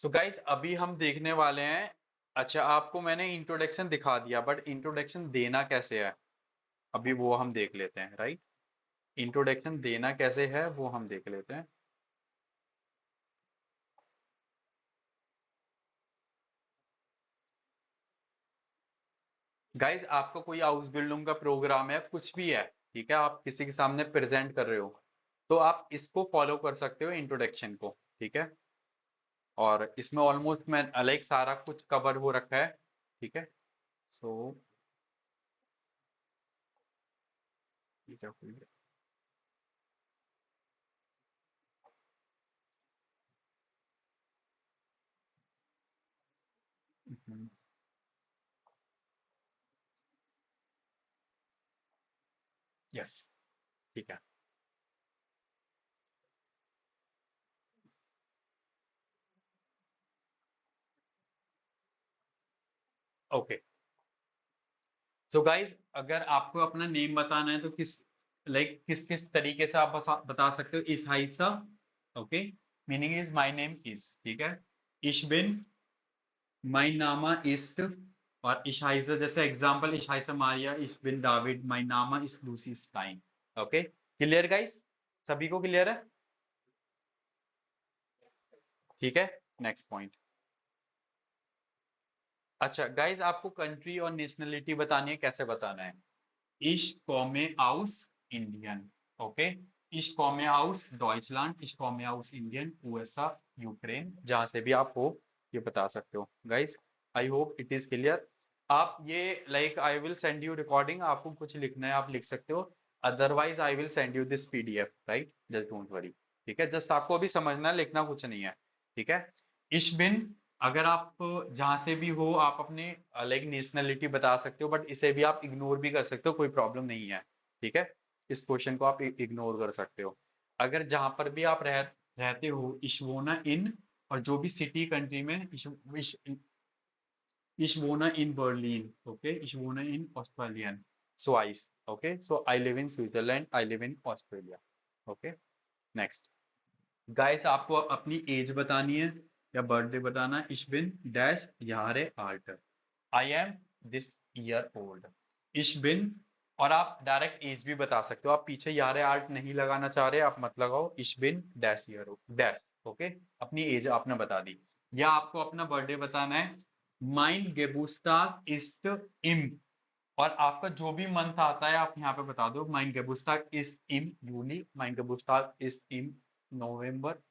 So guys अभी हम देखने वाले हैं। अच्छा, आपको मैंने इंट्रोडक्शन दिखा दिया, बट इंट्रोडक्शन देना कैसे है अभी वो हम देख लेते हैं, राइट। इंट्रोडक्शन देना कैसे है वो हम देख लेते हैं। गाइस आपका कोई हाउस बिल्डिंग का प्रोग्राम है, कुछ भी है, ठीक है, आप किसी के सामने प्रेजेंट कर रहे हो, तो आप इसको फॉलो कर सकते हो, इंट्रोडक्शन को, ठीक है। और इसमें ऑलमोस्ट मैं लाइक सारा कुछ कवर हो रखा है, ठीक है। सो ठीक है, यस, ठीक है, ओके। सो गाइज अगर आपको अपना नेम बताना है तो किस किस किस तरीके से आप बता सकते हो। इस हाइसा, okay, meaning is my name is, ठीक है। इश बिन माई नामा इस्ट, और इशाइजा जैसे एग्जांपल, इशाइसा मारिया इश बिन दाविड माई नामा इज Lucy Stein. Okay, clear guys, सभी को क्लियर है? ठीक है, नेक्स्ट पॉइंट। अच्छा गाइज आपको कंट्री और नेशनलिटी बतानी है, कैसे बताना है? Ich komme aus Indien. Okay? Ich komme aus Deutschland. Ich komme aus Indien, USA, Ukraine, जहां से भी आप हो ये बता सकते हो। Guys I hope it is clear. आप ये I will send you recording, आपको कुछ लिखना है आप लिख सकते हो, otherwise I will send you this PDF, right, just don't worry. ठीक है, जस्ट आपको अभी समझना है, लिखना कुछ नहीं है, ठीक है। इश बिन, अगर आप जहां से भी हो आप अपने नेशनलिटी बता सकते हो, बट इसे भी आप इग्नोर भी कर सकते हो, कोई प्रॉब्लम नहीं है, ठीक है। इस क्वेश्चन को आप इग्नोर कर सकते हो। अगर जहां पर भी आप रहते हो, इशवोना इन, और जो भी सिटी कंट्री में इशवोना इन बर्लिन, ओके, इशवोना इन ऑस्ट्रेलियन स्वाइस, okay, so I live in Switzerland, I live in Australia. Okay, next. Guys आपको अपनी एज बतानी है या बर्थडे बताना है। इश बिन डैश यारे alt, I am this year old. इश बिन, और आप डायरेक्ट एज भी बता सकते हो, आप पीछे यारे आर्ट नहीं लगाना चाह रहे, आप मत लगाओ, इश बिन डैश ईयर डैश, ओके, अपनी एज आपने बता दी। या आपको अपना बर्थडे बताना है, माइन गेबुस्टाग इस्ट इम, और आपका जो भी मंथ आता है आप यहाँ पे बता दो, माइन गेबुस्टाग इज इन यूली, माइन गेबुस्टाग इज इन नवंबर,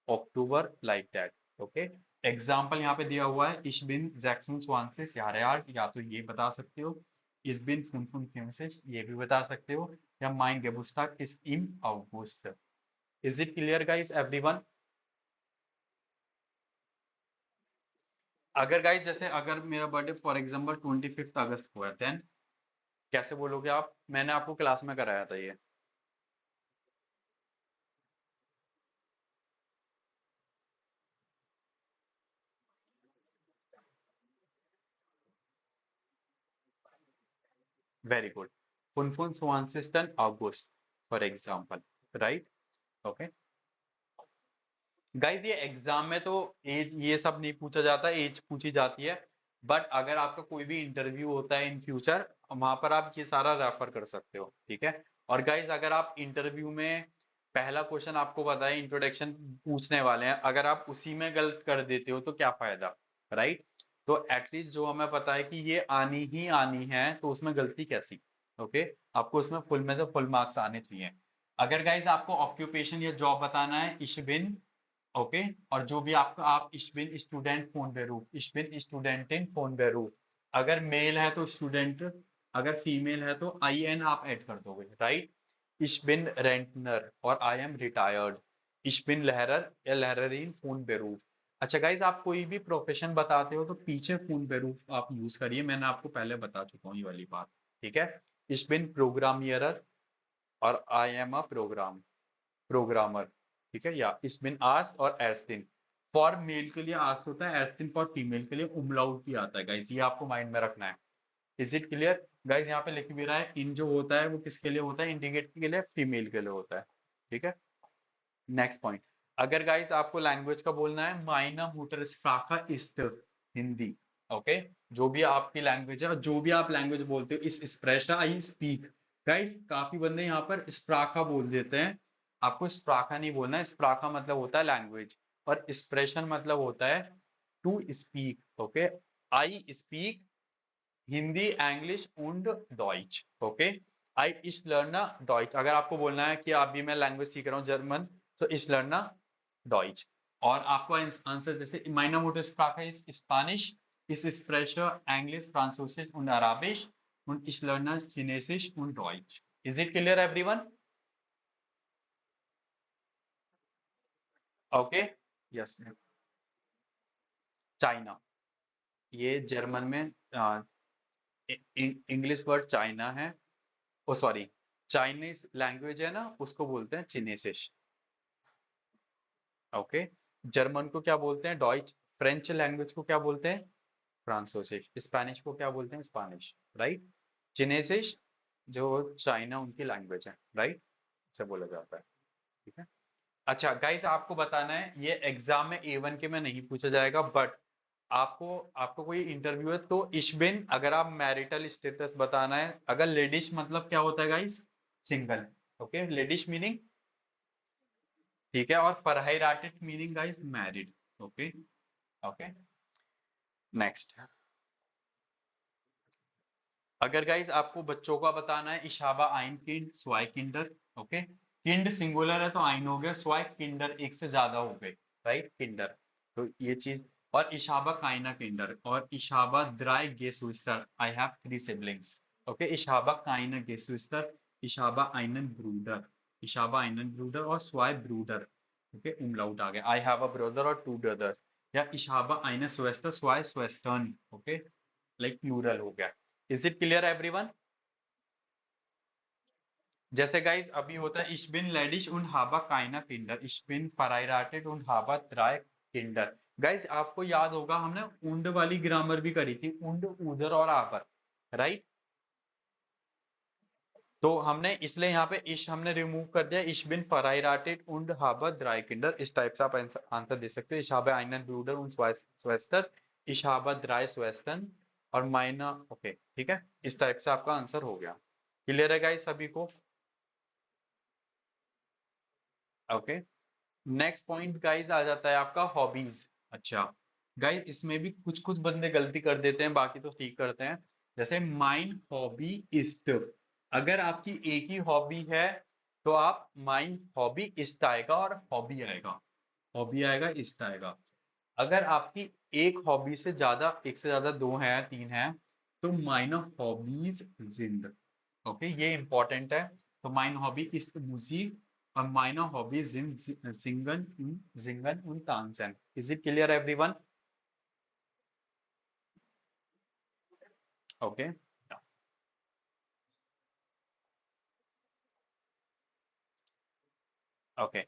अक्टूबर, लाइक दैट। ओके, एग्जाम्पल यहाँ पे दिया हुआ है, इश बिन जैक्सन स्वानसिस यार, या तो ये बता सकते हो, इस बिन फुन फुन फ्यूंसिस ये भी बता सकते हो, या माइन गेबुस्टाग इज इन अगस्त। Is it clear guys everyone? अगर गाइस जैसे अगर मेरा बर्थडे फॉर एग्जांपल 25 अगस्त को है, देन कैसे बोलोगे आप? मैंने आपको क्लास में कराया था ये। वेरी गुड, फुनफुन स्वानसिस्टन अगस्त for example, right. Okay guys, ये एग्जाम में तो एज ये सब नहीं पूछा जाता, एज पूछी जाती है, बट अगर आपका कोई भी इंटरव्यू होता है इन फ्यूचर, वहां पर आप ये सारा रेफर कर सकते हो, ठीक है। और गाइज अगर आप इंटरव्यू में पहला क्वेश्चन आपको पता है इंट्रोडक्शन पूछने वाले हैं, अगर आप उसी में गलत कर देते हो तो क्या फायदा, राइट। तो एटलीस्ट जो हमें पता है कि ये आनी ही आनी है, तो उसमें गलती कैसी? ओके, आपको उसमें फुल में से फुल मार्क्स आने चाहिए। अगर गाइज आपको ऑक्यूपेशन या जॉब बताना है, इशबिन, ओके, और जो भी आपका आप इशबिन स्टूडेंट फोन बेरूफ, इशबिन स्टूडेंट इन फोन बेरूफ, अगर मेल है तो स्टूडेंट, अगर फीमेल है तो आई एन आप ऐड कर दोगे, राइट। इशबिन रेंटनर और आई एम रिटायर्ड, इशबिन लहरर या लहररीन फोन बेरूफ। अच्छा गाइज आप कोई भी प्रोफेशन बताते हो तो पीछे फोन बेरूफ आप यूज करिए, मैंने आपको पहले बता चुका हूँ ये वाली बात, ठीक है। इशबिन प्रोग्रामियर, और आई एम अ प्रोग्रामर, ठीक है। या इसमें आस्क और एस्टिन, फॉर मेल के लिए आस्क होता है, एस्टिन फॉर फीमेल के लिए उमलाउट ही आता है गाइस, ये आपको माइंड में रखना है। Is it clear guys? यहाँ पे लिख भी रहा है, इन जो होता है वो किसके लिए होता है, इंडिकेट के लिए, फीमेल के लिए होता है, ठीक है। Next point. अगर गाइस आपको लैंग्वेज का बोलना है, माइना मुटर स्प्राखा इस्ट हिंदी। ओके, जो भी आपकी लैंग्वेज है और जो भी आप लैंग्वेज बोलते हो, इस स्प्रेशा आई स्पीक। गाइस काफी बंदे यहाँ पर स्प्राखा बोल देते हैं, आपको स्प्राखा नहीं बोलना है। स्प्राखा मतलब होता है लैंग्वेज, और एक्सप्रेशन मतलब होता है to speak. Okay, I speak Hindi, English und डॉइच। ओके, आई इस लर्ना डॉइच। अगर आपको बोलना है कि अभी मैं लैंग्वेज सीख रहा हूँ जर्मन, तो इस लर्ना डॉइच। और आपको आंसर जैसे meine Muttersprache ist Spanisch, ich spreche Englisch, Französisch und Arabisch und ich lerne Chinesisch und Deutsch. Is it clear everyone? Okay? Yes. China, ये जर्मन में इंग्लिश वर्ड चाइना है। ओ सॉरी, चाइनीज लैंग्वेज है ना, उसको बोलते हैं चिनेसिस। Okay, German को क्या बोलते हैं? डॉइच। फ्रेंच लैंग्वेज को क्या बोलते हैं? फ्रांसोसिस। स्पेनिश को क्या बोलते हैं? Spanish, right. चिनेसिस जो चाइना उनकी लैंग्वेज है, राइट, से बोला जाता है। ठीक है। अच्छा गाइस, आपको बताना है, ये एग्जाम में A1 के में नहीं पूछा जाएगा, बट आपको आपको कोई इंटरव्यू है तो इशबिन, अगर आप मैरिटल स्टेटस बताना है। अगर लेडीज मतलब क्या होता है गाइस? सिंगल। ओके, लेडीज मीनिंग, ठीक है, और फरहाइराटेड meaning guys married. Okay. Okay, next. अगर गाइस आपको बच्चों का बताना है, इशाबा आइन किंड स्वाई किंडर। ओके, किंड सिंगुलर है तो आइन हो गया, स्वाई किंडर एक से ज्यादा हो गए, राइट, किंडर। तो ये चीज, और इशाबा काइना किंडर, और इशाबा द्राई गेसुस्टर, आई हैव 3 सिबलिंग्स। ओके, इशाबा काइना गेसुस्टर, इशाबा आइनन ब्रूडर, इशाबा आइनन ब्रूडर और स्वाई ब्रूडर। ओके, उमलाउट आ गया, आई हैव अ ब्रदर और 2 ब्रदर्स। या इशाबा आइना स्वेस्टर स्वाई स्वेस्टर्न। ओके, लाइक प्लूरल हो गया। Is it clear everyone? जैसे गाइस अभी होता है, ich bin ledig und habe keine Kinder, ich bin verheiratet und habe 3 Kinder। Guys आपको याद होगा, हमने उंड वाली ग्रामर भी करी थी, उंड, उधर और आबर, राइट। तो हमने इसलिए यहाँ पे इश हमने रिमूव कर दिया, ich bin verheiratet und habe 3 Kinder। इस टाइप से आप आंसर दे सकते हो, ich habe einen Bruder und 2 Schwestern, ich habe 3 Schwestern और meine। ओके, ठीक है, इस टाइप से आपका आंसर हो गया। क्लियर है गाइस सभी को? ओके, नेक्स्ट पॉइंट गाइस आ जाता है आपका हॉबीज। अच्छा गाइस, इसमें भी कुछ कुछ बंदे गलती कर देते हैं, बाकी तो ठीक करते हैं। जैसे माइन हॉबी इस्ट, अगर आपकी एक ही हॉबी है तो आप माइन हॉबी इस्ट आएगा और हॉबी आएगा, हॉबी आएगा, इस्ट आएगा। अगर आपकी एक हॉबी से ज्यादा, एक से ज्यादा, 2 हैं, 3 हैं, तो माइन हॉबीज जिंद। ओके, ये इंपॉर्टेंट है। तो mine hobby ist Musik und meine Hobbys sind Singen und Tanzen। Is it clear everyone? Okay. Okay,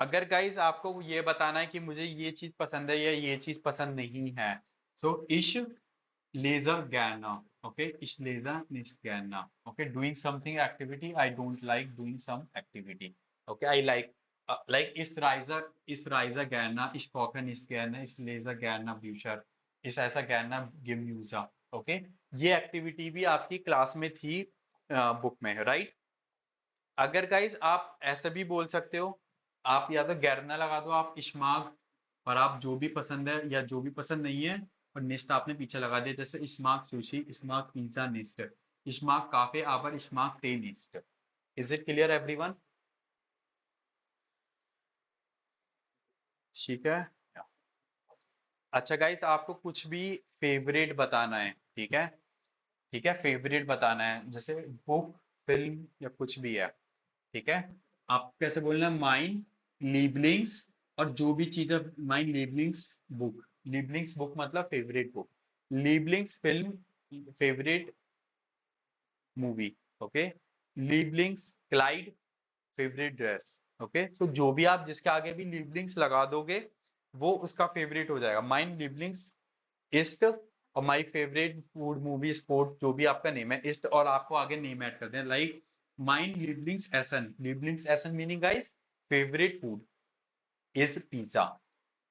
अगर गाइज आपको ये बताना है कि मुझे ये चीज पसंद है या ये चीज पसंद नहीं है, सो इश लेजर गैना। ओके, इश लेजर निस्ट गैना। Okay, doing something activity, I don't like doing some activity. Okay, I like, like इस राइजर गैना, इस कॉकन इस गैना, इस लेजर गैना ब्यूशर, इस ऐसा गैना गिम्यूजा। ओके, ये एक्टिविटी भी आपकी क्लास में थी, बुक में, राइट। अगर गाइज आप ऐसे भी बोल सकते हो, आप या तो गैरना लगा दो, आप इश्माक, और आप जो भी पसंद है या जो भी पसंद नहीं है, और निस्ट आपने पीछे लगा दिया, जैसे इश्माक सुशी, इश्माक पिज्जा, निस्ट, इश्माक काफे आवर, इश्माक टे, निस्ट। Is it clear everyone? ठीक है। अच्छा गाइस, आपको कुछ भी फेवरेट बताना है, ठीक है, ठीक है, फेवरेट बताना है, जैसे बुक, फिल्म या कुछ भी है, ठीक है। आप कैसे बोलना? माइन लीबलिंग्स, और जो भी चीज है, माइन लीबलिंग्स बुक। लीबलिंग्स बुक मतलब फेवरेट बुक, लीबलिंग्स फिल्म, फेवरेट मूवी। ओके, लीबलिंग्स क्लाइड, फेवरेट ड्रेस। ओके, सो जो भी आप जिसके आगे भी लीबलिंग्स लगा दोगे, वो उसका फेवरेट हो जाएगा। माइन लीबलिंग्स इस्ट, और my favourite food, movie, sport, जो भी आपका नेम है इस्ट, और आपको आगे नेम ऐड कर दें, लाइक माइन लिबलिंग्स एसन। लिबलिंग्स एसन meaning guys favourite food, is pizza.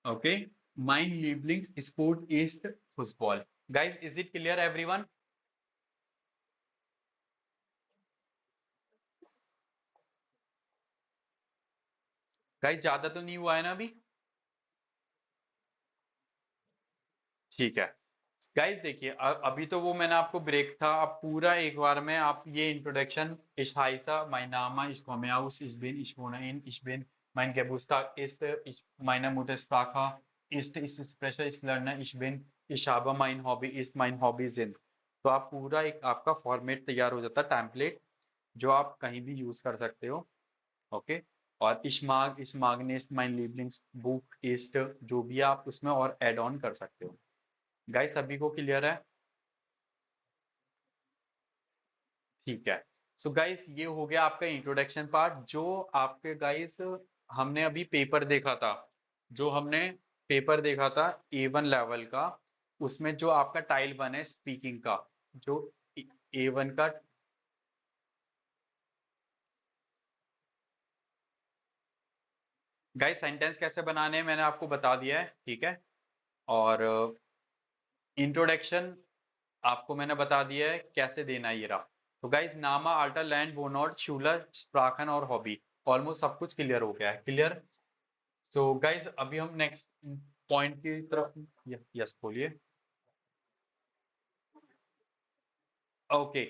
Okay. Mein Lieblingssport ist Fußball. Guys, is it clear everyone? Guys ज्यादा तो नहीं हुआ है ना अभी? ठीक है। गाइस देखिए, अभी तो वो मैंने आपको ब्रेक था, अब पूरा एक बार में आप ये introduction, Ich heiße, mein Name, ich komme aus, ich bin, ich wohne in, ich bin, mein Geburtstag ist, ich, meine Muttersprache ist, ich spreche, ich lerne, ich bin, ich habe, mein Hobby ist, mein Hobby sind। तो आप पूरा एक आपका format तैयार हो जाता है, template, जो आप कहीं भी यूज कर सकते हो। ओके। और इश्माग, इश्मागने ist mein Lieblingsbuch ist, जो भी आप उसमें और ऐड ऑन कर सकते हो। गाइस सभी को क्लियर है? ठीक है। सो गाइस ये हो गया आपका इंट्रोडक्शन पार्ट। जो आपके गाइस, हमने अभी पेपर देखा था, जो हमने पेपर देखा था A1 लेवल का, उसमें जो आपका टाइल 1 है स्पीकिंग का, जो A1 का। गाइस सेंटेंस कैसे बनाने हैं मैंने आपको बता दिया है, ठीक है। और इंट्रोडक्शन आपको मैंने बता दिया है कैसे देना है, ये रहा। तो गाइस नामा, अल्टर, लैंड, वोनॉट, शूलर, स्प्राखन और हॉबी, ऑलमोस्ट सब कुछ क्लियर हो गया है। क्लियर? सो गाइस अभी हम नेक्स्ट पॉइंट की तरफ। यस बोलिए। ओके।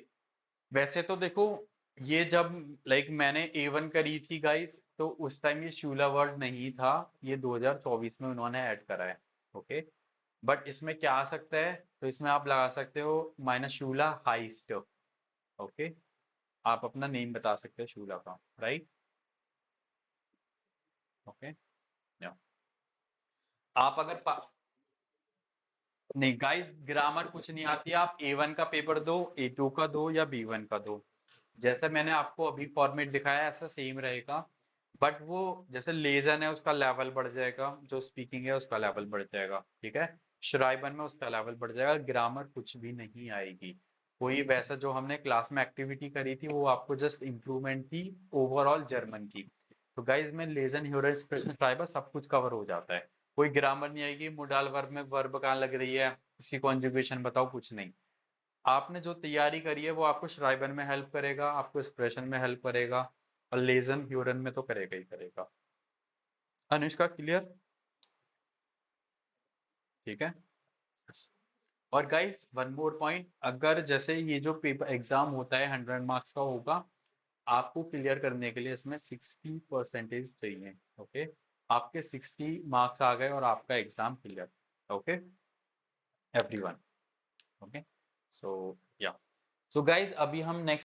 वैसे तो देखो, ये जब लाइक मैंने A1 करी थी गाइस, तो उस टाइम ये शूला वर्ड नहीं था, ये 2024 में उन्होंने ऐड करा है। ओके। बट इसमें क्या आ सकता है, तो इसमें आप लगा सकते हो माइनस शूला हाइस्ट। ओके। आप अपना नेम बता सकते हो शूला का, राइट? ओके। या आप अगर नहीं गाइस, ग्रामर कुछ नहीं आती, आप A1 का पेपर दो, A2 का दो या B1 का दो, जैसे मैंने आपको अभी फॉर्मेट दिखाया ऐसा सेम रहेगा। बट वो जैसे लेजन है उसका लेवल बढ़ जाएगा, जो स्पीकिंग है उसका लेवल बढ़ जाएगा, ठीक है। श्राइबन में उसका लेवल बढ़ जाएगा, ग्रामर कुछ भी नहीं आएगी। कोई वैसा जो हमने क्लास में एक्टिविटी करी थी वो आपको जस्ट इम्प्रूवमेंट थी ओवरऑल जर्मन की। तो गाइज में लेजन, ह्यूरर, एक्सप्रेशन, ट्राइबर सब कुछ कवर हो जाता है। कोई ग्रामर नहीं आएगी, मोडाल वर्ब में वर्ब कहाँ लग रही है, इसकी कॉन्जुगेशन बताओ, कुछ नहीं। आपने जो तैयारी करी है वो आपको श्राइबन में हेल्प करेगा, आपको एक्सप्रेशन में हेल्प करेगा, और लेजन ह्यूरन में तो करेगा ही करेगा। अनुष्का क्लियर? ठीक है। और गाइस वन मोर पॉइंट, अगर जैसे ये जो पेपर एग्जाम होता है 100 मार्क्स का होगा, आपको क्लियर करने के लिए इसमें 60% चाहिए। ओके। आपके 60 मार्क्स आ गए और आपका exam clear. Okay everyone. Okay. So yeah, so guys अभी हम नेक्स्ट